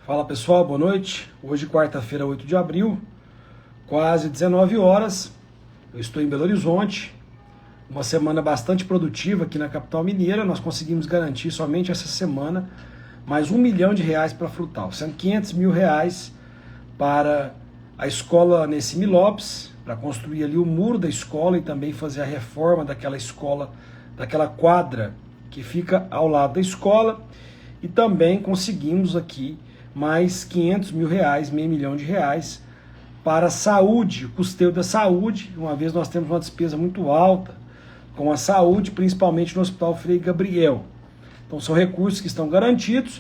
Fala pessoal, boa noite. Hoje, quarta-feira, 8 de abril, quase 19 horas. Eu estou em Belo Horizonte. Uma semana bastante produtiva aqui na capital mineira. Nós conseguimos garantir somente essa semana mais R$1 milhão para a Frutal, sendo R$500 mil para a escola Nessimi Lopes, para construir ali o muro da escola e também fazer a reforma daquela escola, daquela quadra que fica ao lado da escola. E também conseguimos aqui mais R$500 mil, R$500 milhão para a saúde, o custeio da saúde, uma vez nós temos uma despesa muito alta com a saúde, principalmente no Hospital Frei Gabriel. Então são recursos que estão garantidos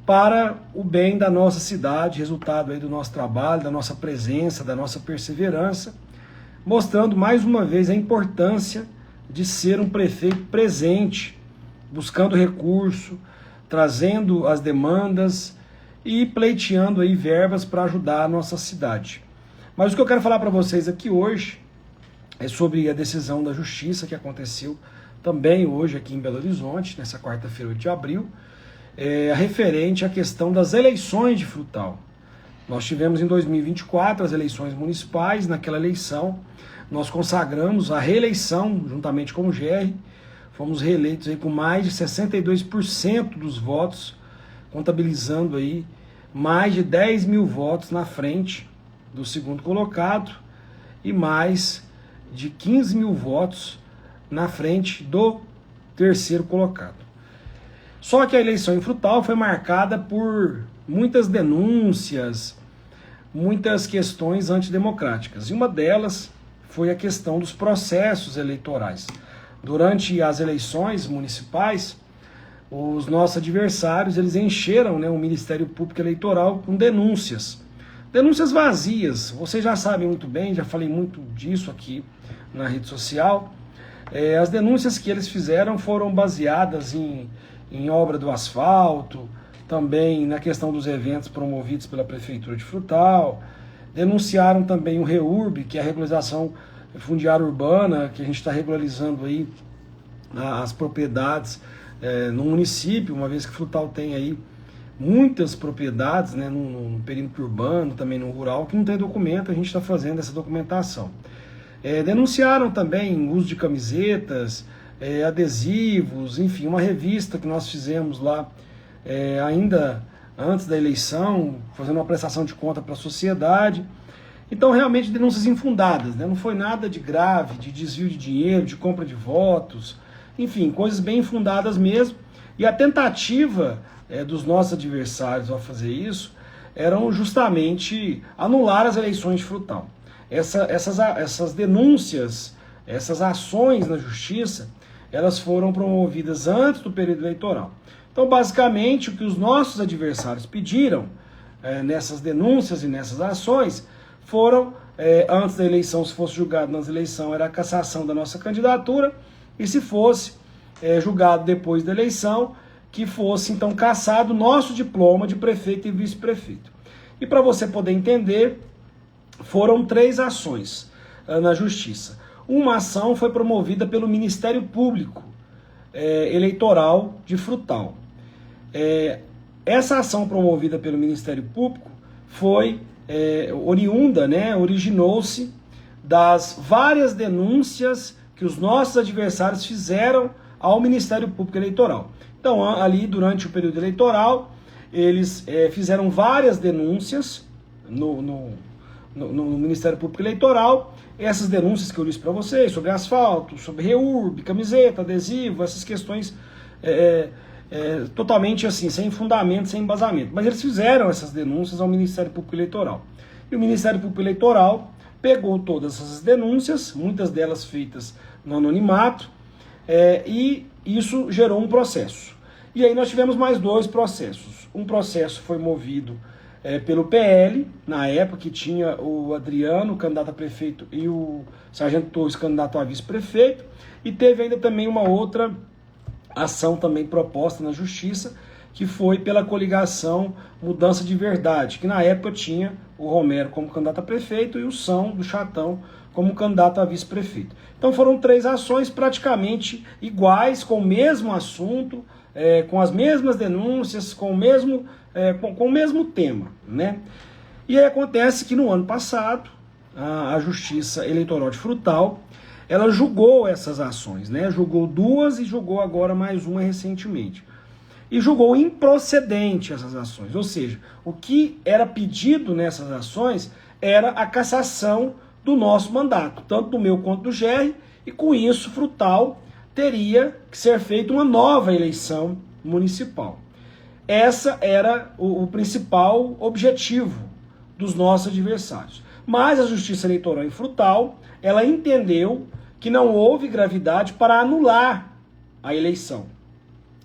para o bem da nossa cidade, resultado aí do nosso trabalho, da nossa presença, da nossa perseverança, mostrando mais uma vez a importância de ser um prefeito presente, buscando recurso, trazendo as demandas e pleiteando aí verbas para ajudar a nossa cidade. Mas o que eu quero falar para vocês aqui hoje é sobre a decisão da Justiça que aconteceu também hoje aqui em Belo Horizonte, nessa quarta-feira, 8 de abril, referente à questão das eleições de Frutal. Nós tivemos em 2024 as eleições municipais. Naquela eleição nós consagramos a reeleição juntamente com o GR, fomos reeleitos aí com mais de 62% dos votos, contabilizando aí mais de 10 mil votos na frente do segundo colocado e mais de 15 mil votos na frente do terceiro colocado. Só que a eleição em Frutal foi marcada por muitas denúncias, muitas questões antidemocráticas. E uma delas foi a questão dos processos eleitorais. Durante as eleições municipais, os nossos adversários eles encheram, o Ministério Público Eleitoral com denúncias. Denúncias vazias, vocês já sabem muito bem, já falei muito disso aqui na rede social. As denúncias que eles fizeram foram baseadas em obra do asfalto, também na questão dos eventos promovidos pela Prefeitura de Frutal. Denunciaram também o REURB, que é a regularização fundiária urbana, que a gente está regularizando aí as propriedades no município, uma vez que Frutal tem aí muitas propriedades, no perímetro urbano, também no rural, que não tem documento, a gente está fazendo essa documentação. Denunciaram também o uso de camisetas, adesivos, enfim, uma revista que nós fizemos lá ainda antes da eleição, fazendo uma prestação de conta para a sociedade. Então, realmente, denúncias infundadas, não foi nada de grave, de desvio de dinheiro, de compra de votos, enfim, coisas bem infundadas mesmo. E a tentativa dos nossos adversários ao fazer isso eram justamente anular as eleições de Frutal. Essas denúncias, essas ações na justiça, elas foram promovidas antes do período eleitoral. Então, basicamente, o que os nossos adversários pediram nessas denúncias e nessas ações foram, antes da eleição, se fosse julgado nas eleições, era a cassação da nossa candidatura, e se fosse julgado depois da eleição, que fosse então cassado o nosso diploma de prefeito e vice-prefeito. E para você poder entender, foram 3 ações na Justiça. Uma ação foi promovida pelo Ministério Público Eleitoral de Frutal. Essa ação promovida pelo Ministério Público foi oriunda, originou-se das várias denúncias que os nossos adversários fizeram ao Ministério Público Eleitoral. Então, ali durante o período eleitoral, eles fizeram várias denúncias no Ministério Público Eleitoral. Essas denúncias que eu disse para vocês, sobre asfalto, sobre REURB, camiseta, adesivo, essas questões totalmente assim, sem fundamento, sem embasamento. Mas eles fizeram essas denúncias ao Ministério Público Eleitoral. E o Ministério Público Eleitoral pegou todas essas denúncias, muitas delas feitas no anonimato, e isso gerou um processo. E aí nós tivemos mais 2 processos. Um processo foi movido pelo PL, na época que tinha o Adriano, candidato a prefeito, e o Sargento Torres, candidato a vice-prefeito, e teve ainda também uma outra ação também proposta na Justiça, que foi pela coligação Mudança de Verdade, que na época tinha o Romero como candidato a prefeito e o São do Chatão como candidato a vice-prefeito. Então foram 3 ações praticamente iguais, com o mesmo assunto, com as mesmas denúncias, com o mesmo tema, né? E aí acontece que no ano passado, a Justiça Eleitoral de Frutal, ela julgou essas ações, né? Julgou duas e julgou agora mais uma recentemente. E julgou improcedente essas ações, ou seja, o que era pedido nessas ações era a cassação do nosso mandato, tanto do meu quanto do GR, e com isso Frutal teria que ser feita uma nova eleição municipal. Essa era o principal objetivo dos nossos adversários. Mas a Justiça Eleitoral em Frutal, ela entendeu que não houve gravidade para anular a eleição.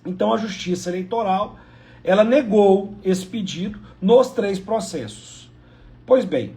Então a Justiça Eleitoral, ela negou esse pedido nos 3 processos. Pois bem,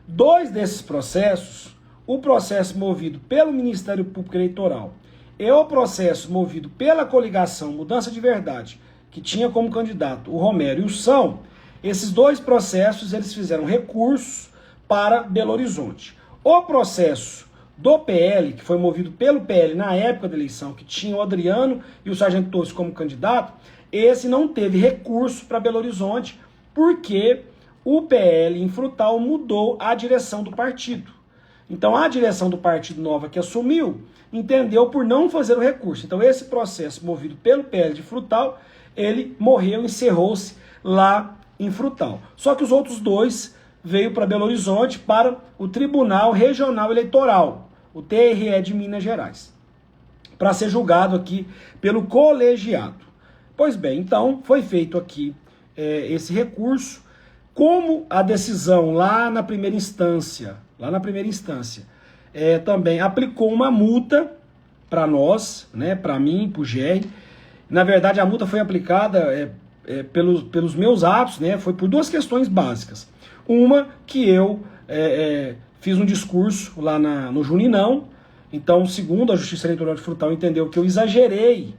2 desses processos, o processo movido pelo Ministério Público Eleitoral e o processo movido pela coligação Mudança de Verdade, que tinha como candidato o Romero e o São, esses 2 processos eles fizeram recursos para Belo Horizonte. O processo do PL, que foi movido pelo PL na época da eleição, que tinha o Adriano e o Sargento Torres como candidato, esse não teve recurso para Belo Horizonte, porque o PL em Frutal mudou a direção do partido. Então a direção do partido nova que assumiu, entendeu por não fazer o recurso. Então esse processo movido pelo PL de Frutal, ele morreu, encerrou-se lá em Frutal. Só que os outros 2 veio para Belo Horizonte para o Tribunal Regional Eleitoral, o TRE de Minas Gerais, para ser julgado aqui pelo colegiado. Pois bem, então foi feito aqui esse recurso. Como a decisão lá na primeira instância, também aplicou uma multa para nós, né, para mim, para o GR. Na verdade, a multa foi aplicada pelos meus atos, né, foi por 2 questões básicas. Uma, que eu fiz um discurso lá no Juninão. Então, segundo a Justiça Eleitoral de Frutal, entendeu que eu exagerei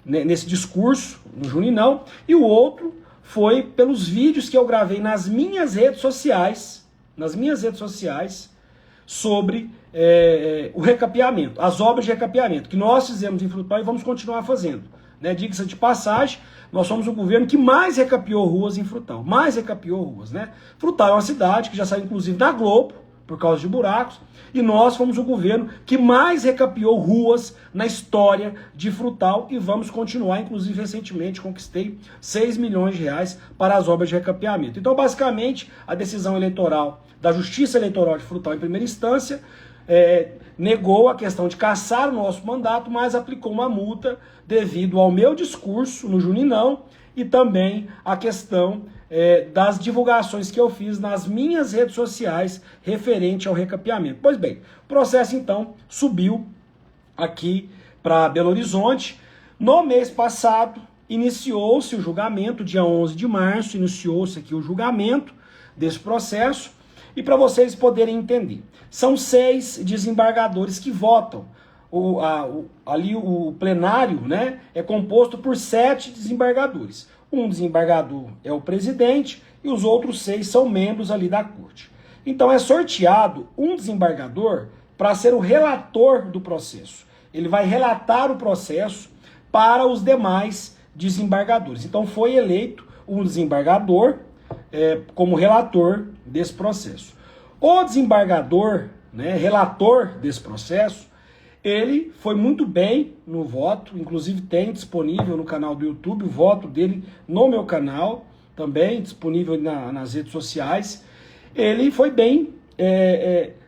nesse discurso no Juninão. E o outro foi pelos vídeos que eu gravei nas minhas redes sociais, sobre o recapeamento, as obras de recapeamento, que nós fizemos em Frutal e vamos continuar fazendo. Né? Diga-se de passagem, nós somos o governo que mais recapeou ruas em Frutal. Né? Frutal é uma cidade que já saiu inclusive da Globo, por causa de buracos, e nós fomos o governo que mais recapeou ruas na história de Frutal e vamos continuar. Inclusive, recentemente conquistei 6 milhões de reais para as obras de recapeamento. Então, basicamente, a decisão eleitoral da Justiça Eleitoral de Frutal em primeira instância negou a questão de cassar o nosso mandato, mas aplicou uma multa devido ao meu discurso no Juninão e também a questão das divulgações que eu fiz nas minhas redes sociais referente ao recapeamento. Pois bem, o processo então subiu aqui para Belo Horizonte. No mês passado, iniciou-se o julgamento, dia 11 de março, iniciou-se aqui o julgamento desse processo. E para vocês poderem entender, são 6 desembargadores que votam. Ali o plenário, né, é composto por 7 desembargadores. Um desembargador é o presidente e os outros 6 são membros ali da corte. Então é sorteado um desembargador para ser o relator do processo. Ele vai relatar o processo para os demais desembargadores. Então foi eleito um desembargador como relator desse processo. O desembargador, né, relator desse processo, ele foi muito bem no voto, inclusive tem disponível no canal do YouTube o voto dele no meu canal, também disponível nas redes sociais. Ele foi bem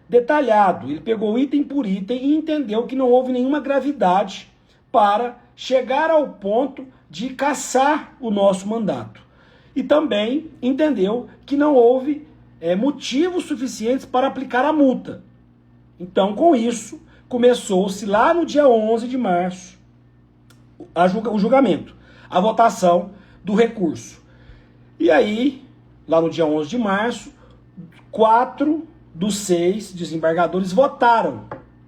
detalhado, ele pegou item por item e entendeu que não houve nenhuma gravidade para chegar ao ponto de cassar o nosso mandato. E também entendeu que não houve motivos suficientes para aplicar a multa. Então, com isso, começou-se lá no dia 11 de março o julgamento, a votação do recurso. E aí, lá no dia 11 de março, 4 dos 6 desembargadores votaram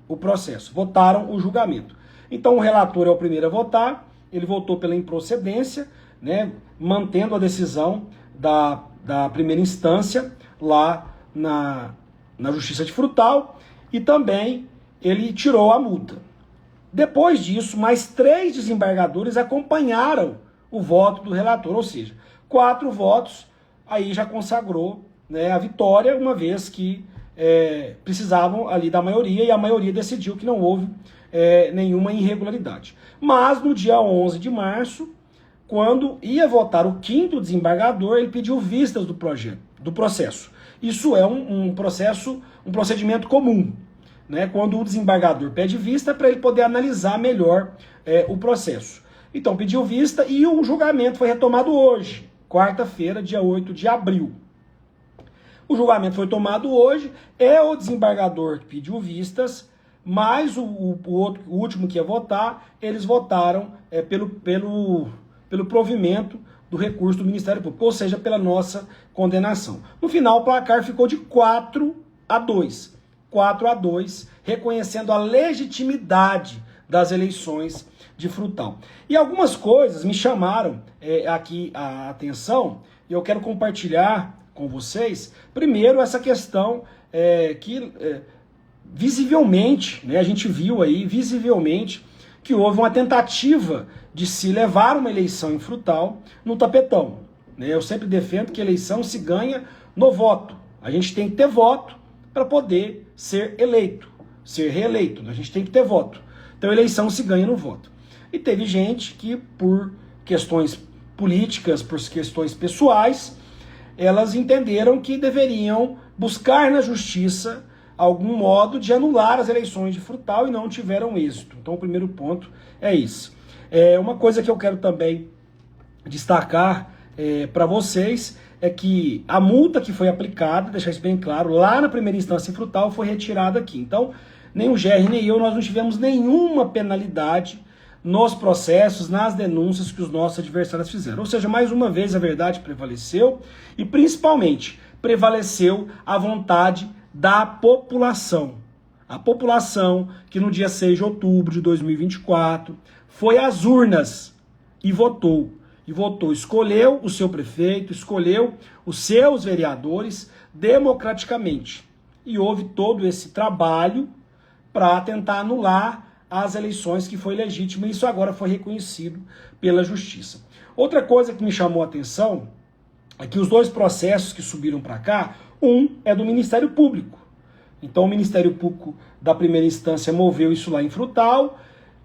o processo, votaram o julgamento. Então, o relator é o primeiro a votar, ele votou pela improcedência, né, mantendo a decisão da primeira instância lá na Justiça de Frutal, e também ele tirou a multa. Depois disso, mais 3 desembargadores acompanharam o voto do relator, ou seja, 4 votos, aí já consagrou, né, a vitória, uma vez que precisavam ali da maioria, e a maioria decidiu que não houve nenhuma irregularidade. Mas no dia 11 de março, quando ia votar o 5º desembargador, ele pediu vistas do processo. Isso é um procedimento comum, né? Quando o desembargador pede vista, para ele poder analisar melhor o processo. Então pediu vista e o julgamento foi retomado hoje, quarta-feira, dia 8 de abril. O julgamento foi tomado hoje, é o desembargador que pediu vistas, mas o último que ia votar, eles votaram pelo provimento do recurso do Ministério Público, ou seja, pela nossa condenação. No final, o placar ficou de 4-2. 4-2, reconhecendo a legitimidade das eleições de Frutal. E algumas coisas me chamaram aqui a atenção, e eu quero compartilhar com vocês. Primeiro, essa questão que visivelmente, né, a gente viu aí visivelmente que houve uma tentativa de se levar uma eleição em Frutal no tapetão. Né? Eu sempre defendo que a eleição se ganha no voto. A gente tem que ter voto para poder ser eleito, ser reeleito. A gente tem que ter voto. Então a eleição se ganha no voto. E teve gente que, por questões políticas, por questões pessoais, elas entenderam que deveriam buscar na justiça algum modo de anular as eleições de Frutal e não tiveram êxito. Então o primeiro ponto é isso. Uma coisa que eu quero também destacar para vocês é que a multa que foi aplicada, deixar isso bem claro, lá na primeira instância em Frutal foi retirada aqui. Então, nem o GR nem eu, nós não tivemos nenhuma penalidade nos processos, nas denúncias que os nossos adversários fizeram. Ou seja, mais uma vez a verdade prevaleceu e principalmente prevaleceu a vontade da população. A população que no dia 6 de outubro de 2024 foi às urnas e votou. Escolheu o seu prefeito, escolheu os seus vereadores democraticamente. E houve todo esse trabalho para tentar anular as eleições que foi legítima, e isso agora foi reconhecido pela justiça. Outra coisa que me chamou a atenção é que os 2 processos que subiram para cá, um é do Ministério Público. Então o Ministério Público da primeira instância moveu isso lá em Frutal,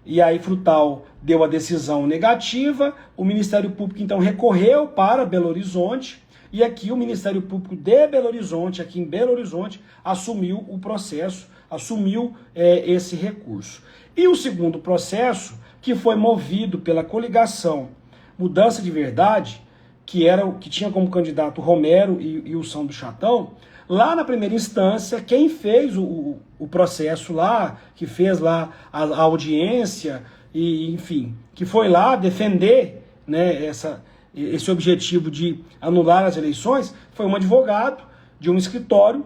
e aí Frutal deu a decisão negativa, o Ministério Público então recorreu para Belo Horizonte, e aqui o Ministério Público de Belo Horizonte, aqui em Belo Horizonte, assumiu o processo, assumiu esse recurso. E o segundo processo, que foi movido pela coligação Mudança de Verdade, que tinha como candidato Romero e o São do Chatão, lá na primeira instância, quem fez o processo lá, que fez lá a audiência, e enfim, que foi lá defender, né, esse objetivo de anular as eleições, foi um advogado de um escritório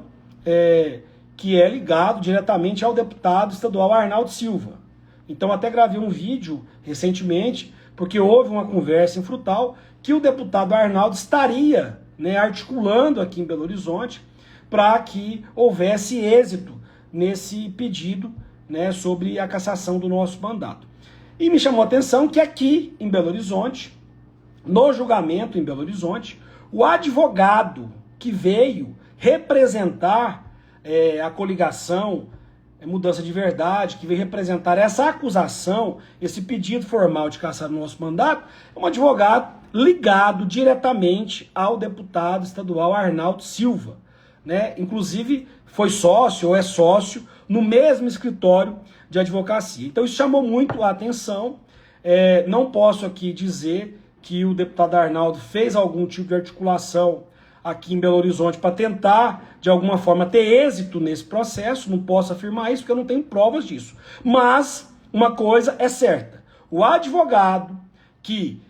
que é ligado diretamente ao deputado estadual Arnaldo Silva. Então até gravei um vídeo recentemente, porque houve uma conversa em Frutal, que o deputado Arnaldo estaria, né, articulando aqui em Belo Horizonte para que houvesse êxito nesse pedido, né, sobre a cassação do nosso mandato. E me chamou a atenção que aqui em Belo Horizonte, no julgamento em Belo Horizonte, o advogado que veio representar a coligação Mudança de Verdade, que veio representar essa acusação, esse pedido formal de cassar o nosso mandato, é um advogado ligado diretamente ao deputado estadual Arnaldo Silva, né? Inclusive foi sócio ou é sócio no mesmo escritório de advocacia. Então isso chamou muito a atenção. Não posso aqui dizer que o deputado Arnaldo fez algum tipo de articulação aqui em Belo Horizonte para tentar, de alguma forma, ter êxito nesse processo. Não posso afirmar isso porque eu não tenho provas disso. Mas uma coisa é certa: o advogado que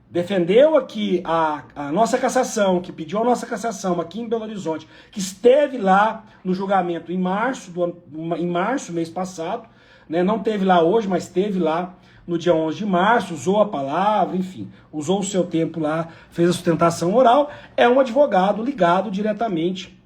defendeu aqui a nossa cassação, que pediu a nossa cassação aqui em Belo Horizonte, que esteve lá no julgamento em março, mês passado, né? Não teve lá hoje, mas esteve lá no dia 11 de março, usou a palavra, enfim, usou o seu tempo lá, fez a sustentação oral, é um advogado ligado diretamente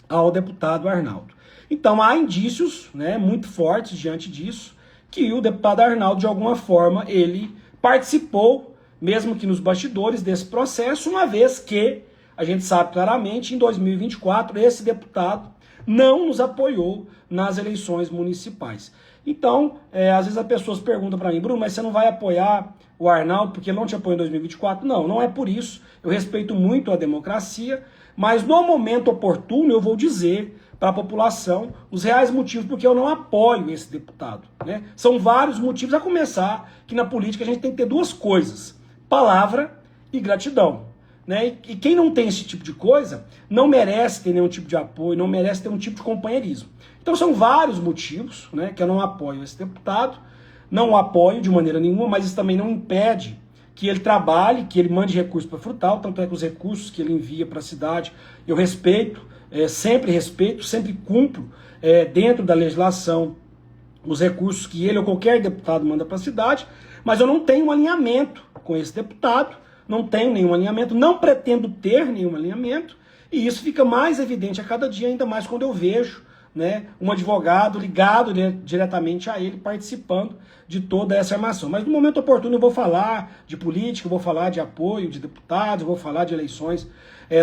ao deputado Arnaldo. Então há indícios, né, muito fortes diante disso, que o deputado Arnaldo, de alguma forma, ele participou, mesmo que nos bastidores, desse processo, uma vez que a gente sabe claramente, em 2024, esse deputado não nos apoiou nas eleições municipais. Então, às vezes as pessoas perguntam para mim, Bruno, mas você não vai apoiar o Arnaldo porque ele não te apoiou em 2024? Não, não é por isso. Eu respeito muito a democracia, mas no momento oportuno eu vou dizer para a população os reais motivos porque eu não apoio esse deputado, né? São vários motivos, a começar que na política a gente tem que ter duas coisas, palavra e gratidão, né? E quem não tem esse tipo de coisa não merece ter nenhum tipo de apoio, não merece ter um tipo de companheirismo. Então são vários motivos, né, que eu não apoio esse deputado, não o apoio de maneira nenhuma, mas isso também não impede que ele trabalhe, que ele mande recursos para Frutal, tanto é que os recursos que ele envia para a cidade eu respeito, sempre cumpro dentro da legislação os recursos que ele ou qualquer deputado manda para a cidade, mas eu não tenho um alinhamento com esse deputado, não tenho nenhum alinhamento, não pretendo ter nenhum alinhamento, e isso fica mais evidente a cada dia, ainda mais quando eu vejo, né, um advogado ligado diretamente a ele, participando de toda essa armação. Mas no momento oportuno eu vou falar de política, eu vou falar de apoio de deputados, eu vou falar de eleições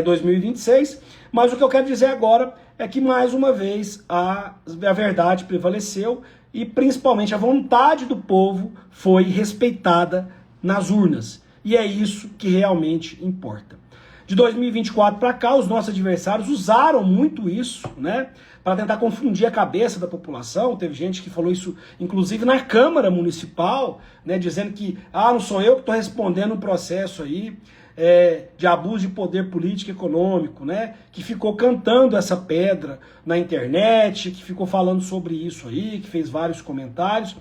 2026, mas o que eu quero dizer agora é que mais uma vez a verdade prevaleceu e principalmente a vontade do povo foi respeitada nas urnas. E é isso que realmente importa. De 2024 para cá, os nossos adversários usaram muito isso, né, para tentar confundir a cabeça da população. Teve gente que falou isso, inclusive, na Câmara Municipal, né, dizendo que, não sou eu que estou respondendo um processo aí de abuso de poder político e econômico, né, que ficou cantando essa pedra na internet, que ficou falando sobre isso aí, que fez vários comentários.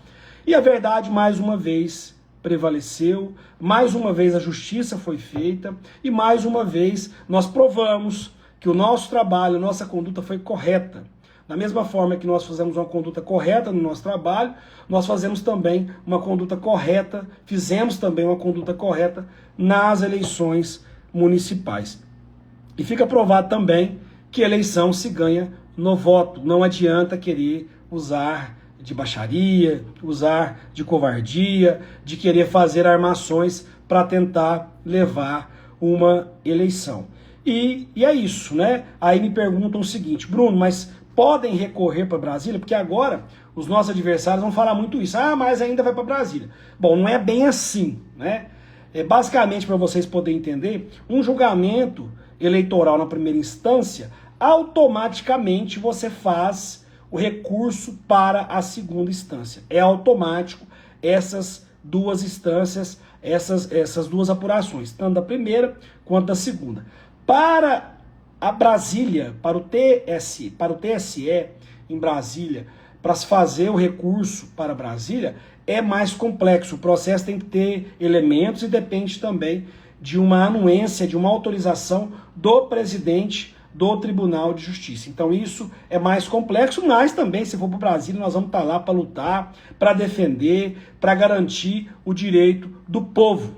E a verdade, mais uma vez, prevaleceu, mais uma vez a justiça foi feita e mais uma vez nós provamos que o nosso trabalho, a nossa conduta foi correta. Da mesma forma que nós fizemos uma conduta correta no nosso trabalho, nós fizemos também uma conduta correta nas eleições municipais. E fica provado também que eleição se ganha no voto, não adianta querer usar de baixaria, usar de covardia, de querer fazer armações para tentar levar uma eleição. E é isso, né? Aí me perguntam o seguinte, Bruno, mas podem recorrer para Brasília? Porque agora os nossos adversários vão falar muito isso. Mas ainda vai para Brasília. Bom, não é bem assim, né? Basicamente, para vocês poderem entender, um julgamento eleitoral na primeira instância, automaticamente você faz o recurso para a segunda instância. É automático essas duas instâncias, essas duas apurações, tanto da primeira quanto da segunda. Para a Brasília, para o TSE em Brasília, para se fazer o recurso para Brasília, é mais complexo. O processo tem que ter elementos e depende também de uma anuência, de uma autorização do presidente do Tribunal de Justiça. Então isso é mais complexo, mas também, se for para o Brasil, nós vamos estar lá para lutar, para defender, para garantir o direito do povo,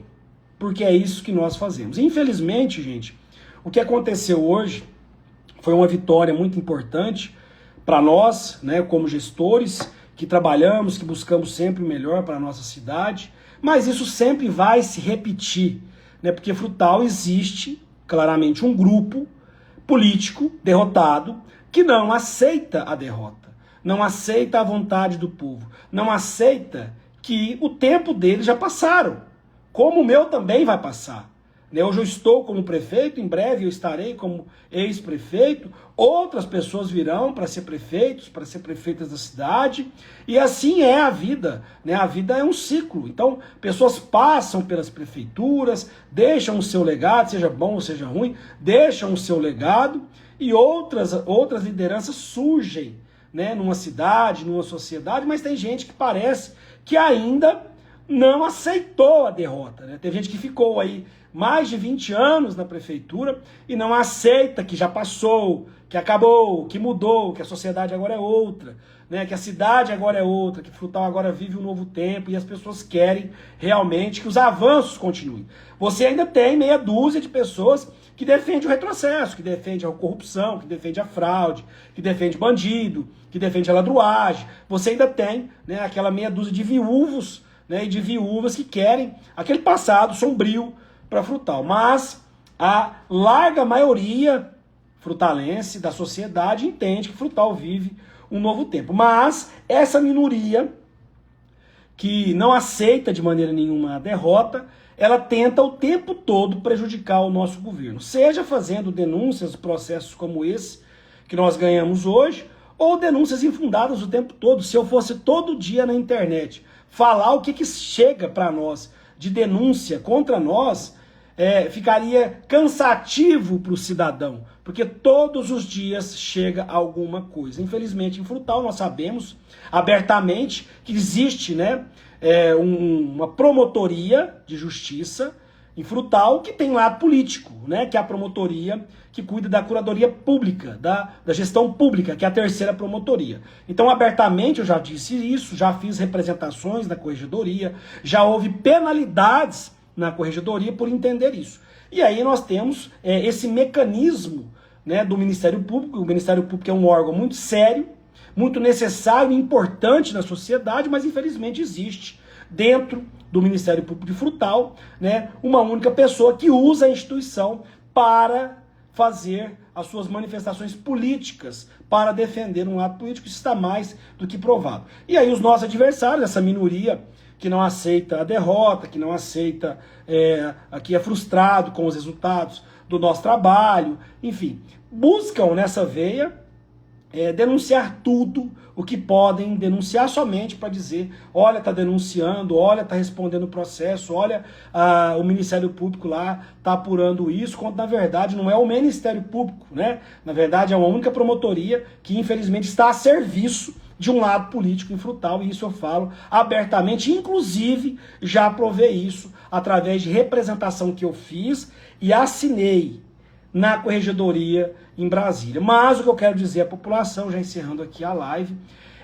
porque é isso que nós fazemos. Infelizmente, gente, o que aconteceu hoje foi uma vitória muito importante para nós, né, como gestores, que trabalhamos, que buscamos sempre o melhor para a nossa cidade, mas isso sempre vai se repetir, né, porque Frutal existe claramente um grupo político derrotado que não aceita a derrota, não aceita a vontade do povo, não aceita que o tempo deles já passaram, como o meu também vai passar. Hoje eu estou como prefeito, em breve eu estarei como ex-prefeito, outras pessoas virão para ser prefeitos, para ser prefeitas da cidade, e assim é a vida, né? A vida é um ciclo, então pessoas passam pelas prefeituras, deixam o seu legado, seja bom ou seja ruim, deixam o seu legado, e outras lideranças surgem, né, numa cidade, numa sociedade, mas tem gente que parece que ainda não aceitou a derrota, né? Tem gente que ficou aí mais de 20 anos na prefeitura e não aceita que já passou, que acabou, que mudou, que a sociedade agora é outra, né? Que a cidade agora é outra, que Frutal agora vive um novo tempo e as pessoas querem realmente que os avanços continuem. Você ainda tem meia dúzia de pessoas que defende o retrocesso, que defende a corrupção, que defende a fraude, que defende bandido, que defende a ladruagem. Você ainda tem, né, aquela meia dúzia de viúvos, né, e de viúvas que querem aquele passado sombrio para Frutal. Mas a larga maioria frutalense da sociedade entende que Frutal vive um novo tempo. Mas essa minoria que não aceita de maneira nenhuma a derrota, ela tenta o tempo todo prejudicar o nosso governo, seja fazendo denúncias, processos como esse que nós ganhamos hoje, ou denúncias infundadas o tempo todo. Se eu fosse todo dia na internet falar o que chega para nós de denúncia contra nós, ficaria cansativo para o cidadão, porque todos os dias chega alguma coisa. Infelizmente, em Frutal, nós sabemos abertamente que existe, né, uma promotoria de justiça em Frutal que tem lado político, né, que é a promotoria que cuida da curadoria pública, da gestão pública, que é a terceira promotoria. Então, abertamente, eu já disse isso, já fiz representações na corregedoria, já houve penalidades na corregedoria por entender isso. E aí nós temos esse mecanismo, né, do Ministério Público. O Ministério Público é um órgão muito sério, muito necessário e importante na sociedade, mas infelizmente existe dentro do Ministério Público de Frutal, né, uma única pessoa que usa a instituição para fazer as suas manifestações políticas, para defender um lado político. Isso está mais do que provado. E aí os nossos adversários, essa minoria que não aceita a derrota, que não aceita, que é frustrado com os resultados do nosso trabalho, enfim, buscam nessa veia denunciar tudo o que podem denunciar, somente para dizer, olha, está denunciando, olha, está respondendo o processo, olha, o Ministério Público lá está apurando isso, quando na verdade não é o Ministério Público, né? Na verdade é uma única promotoria que infelizmente está a serviço de um lado político em Frutal, e isso eu falo abertamente, inclusive já provei isso através de representação que eu fiz e assinei na corregedoria em Brasília. Mas o que eu quero dizer à população, já encerrando aqui a live,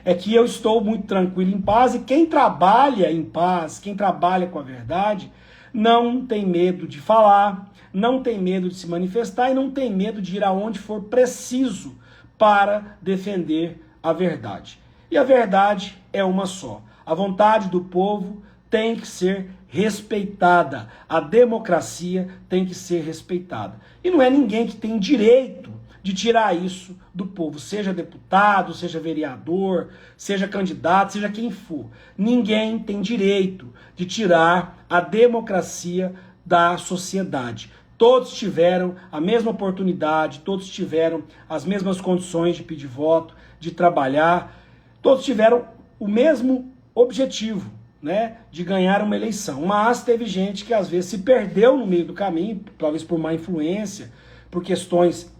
é que eu estou muito tranquilo, em paz, e quem trabalha em paz, quem trabalha com a verdade, não tem medo de falar, não tem medo de se manifestar e não tem medo de ir aonde for preciso para defender a verdade. E a verdade é uma só. A vontade do povo tem que ser respeitada. A democracia tem que ser respeitada. E não é ninguém que tem direito de tirar isso do povo, seja deputado, seja vereador, seja candidato, seja quem for. Ninguém tem direito de tirar a democracia da sociedade. Todos tiveram a mesma oportunidade, todos tiveram as mesmas condições de pedir voto, de trabalhar, todos tiveram o mesmo objetivo, né, de ganhar uma eleição. Mas teve gente que às vezes se perdeu no meio do caminho, talvez por má influência, por questões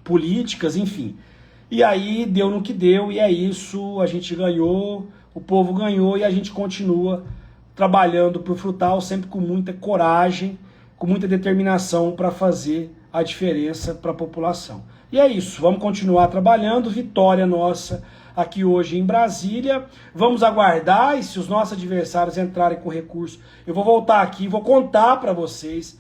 políticas, enfim. E aí deu no que deu, e é isso, a gente ganhou, o povo ganhou, e a gente continua trabalhando por Frutal, sempre com muita coragem, com muita determinação para fazer a diferença para a população. E é isso, vamos continuar trabalhando, vitória nossa aqui hoje em Brasília. Vamos aguardar, e se os nossos adversários entrarem com recurso, eu vou voltar aqui, vou contar para vocês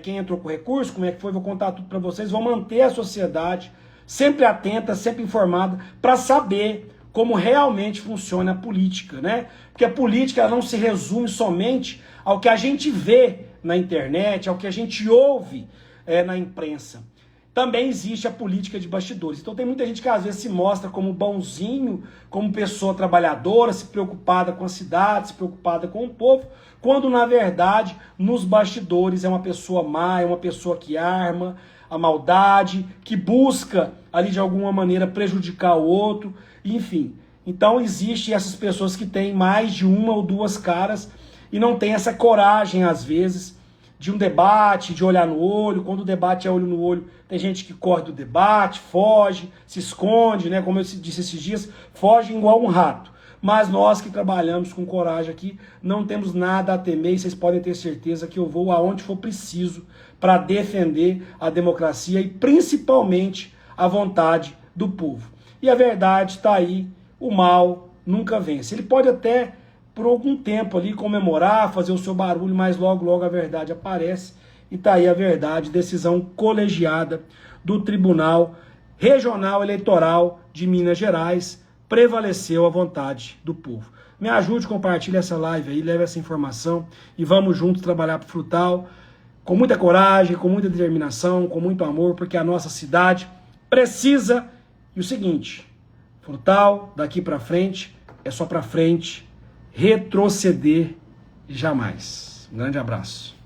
quem entrou com recurso, como é que foi, vou contar tudo para vocês, vou manter a sociedade sempre atenta, sempre informada, para saber como realmente funciona a política, né? Porque a política, ela não se resume somente ao que a gente vê na internet, ao que a gente ouve na imprensa. Também existe a política de bastidores. Então tem muita gente que às vezes se mostra como bonzinho, como pessoa trabalhadora, se preocupada com a cidade, se preocupada com o povo, quando na verdade nos bastidores é uma pessoa má, é uma pessoa que arma a maldade, que busca ali de alguma maneira prejudicar o outro, enfim. Então existem essas pessoas que têm mais de uma ou duas caras e não tem essa coragem às vezes de um debate, de olhar no olho. Quando o debate é olho no olho, tem gente que corre do debate, foge, se esconde, né? Como eu disse esses dias, foge igual um rato. Mas nós que trabalhamos com coragem aqui, não temos nada a temer e vocês podem ter certeza que eu vou aonde for preciso para defender a democracia e principalmente a vontade do povo. E a verdade está aí, o mal nunca vence. Ele pode até, por algum tempo ali, comemorar, fazer o seu barulho, mas logo, logo a verdade aparece. E está aí a verdade, decisão colegiada do Tribunal Regional Eleitoral de Minas Gerais, prevaleceu a vontade do povo. Me ajude, compartilhe essa live aí, leve essa informação e vamos juntos trabalhar para o Frutal com muita coragem, com muita determinação, com muito amor, porque a nossa cidade precisa. E o seguinte, Frutal, daqui para frente, é só para frente, retroceder jamais. Um grande abraço.